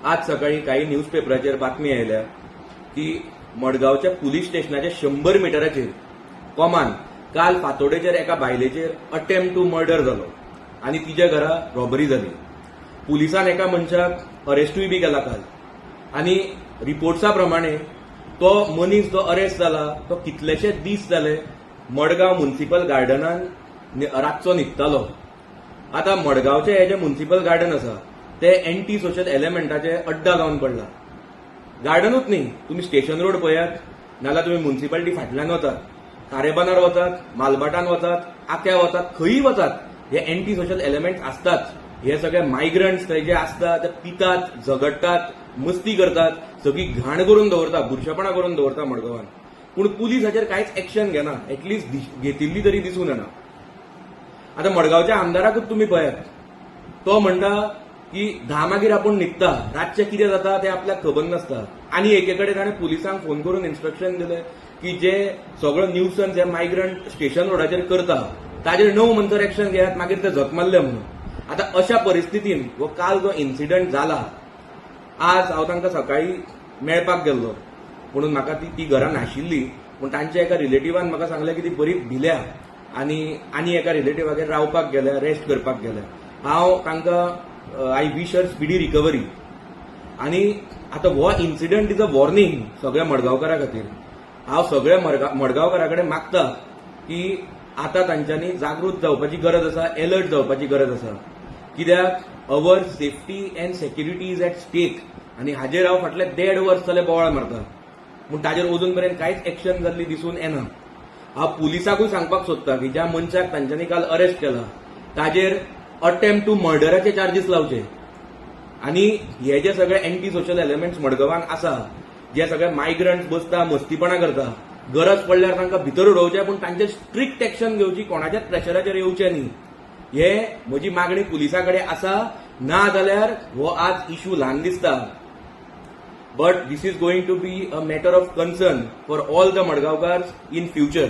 आज सकाळी काही न्यूज पेपराचेर बातमी आयल्या की मडगावच्या पुलीस स्टेशनाच्या 100 मिटराचेर कोमान काल फातोडेचेर एका बायलेचेर अटेम्प्ट टू मर्डर जालो आनी तिच्या घरा रॉबरी जाली. पुलिसान एका मनशाक अरेस्टूय बी केला काल आनी रिपोर्ट्सा प्रमाणे तो मनीस जो अरेस्ट जाला तो कितलेशेच दीस जाले मडगाव म्युनिसिपल गार्डनान रातचो न्हिदतालो. आता मडगावचे हे जे म्युनिसिपल गार्डन आसा ते एंटी सोशल एलिमेंटाचे अड्डा जावन पडला. गार्डनूच न्ही, तुम्ही स्टेशन रोड पळयात नाल्यार तुम्ही म्युनिसिपालिटी फाटल्यान वतात, कारेबानार वतात, मालबाटान वतात, आक्या वतात, खंयी वतात, हे एंटी सोशल एलिमेंट्स असतात. हे सगळे मायग्रंट्स थंय जे आसतात ते पितात, झगडटात, मस्ती करतात, सगळी घाण करून दवरतात, बुरशेपणा करून दवरतात मडगांवान. पूण पुलीस हाचेर कांयच एक्शन घेना, एटलिस्ट घेतिल्ली तरी दिसून येना. आता मडगावच्या आमदाराकूच तुम्ही पळयात, तो म्हणटा की 10 मागीर आपूण न्हिदता, रातचें कितें जाता तें आपल्याक खबर नासता. आनी एकेकडे ताणें पुलिसांक फोन करून इन्स्ट्रक्शन दिलें की जे सगळो न्यूसन्स जे मायग्रंट स्टेशन रोडाचेर करता ताजेर 9 मंतर एक्शन घेयात, मागीर ते जखमारले म्हणून. आता अशा परिस्थितीन हो काल जो इन्सिडंट जाला, आज हांव तांकां सकाळी मेळपाक गेल्लो म्हणून म्हाका ती घरान आशिल्ली, पूण तांच्या एका रिलेटिव्हान म्हाका सांगलें की ती बरी भिल्या आनी एका रिलेटिव्हागेर रावपाक गेल्या, रेस्ट करपाक गेल्या. हांव तांकां I wish her speedy recovery. आनी आता हो इन्सिडंट इज अ वॉर्निंग सगळ्या मडगांवकारां खातीर. हांव सगळ्या मडगांवकारां कडेन मागता की आता तांच्यांनी जागृत जावपाची गरज आसा, अलर्ट जावपाची गरज आसा. कित्याक our safety and security is at stake. आनी हाजेर हांव फाटले 1.5 वर्स जाले बोवाळ मारता, पूण ताजेर अजून पर्यंत कांयच एक्शन जाल्ली दिसून येना. हांव पुलिसाकूय सांगपाक सोदता की ज्या मनशाक तांच्यांनी काल अरेस्ट केला ताजेर अटेम्प्ट टू मर्डराचे चार्जीस लावचे. आनी हे जे सगळे एंटी सोशल एलिमेंट्स मडगांवान आसा, जे सगळे मायग्रंट्स बसता, मस्तीपणा करता, गरज पडल्यार तांकां भितर उडोवचें, पूण तांचेर स्ट्रिक्ट एक्शन घेवची, कोणाच्याच प्रेशराचेर येवचें न्ही. हे म्हजी मागणी पुलिसा कडेन आसा. ना जाल्यार हो आज इश्यू ल्हान दिसता, but this is going to be a matter of concern for all the Madgaonkars in future.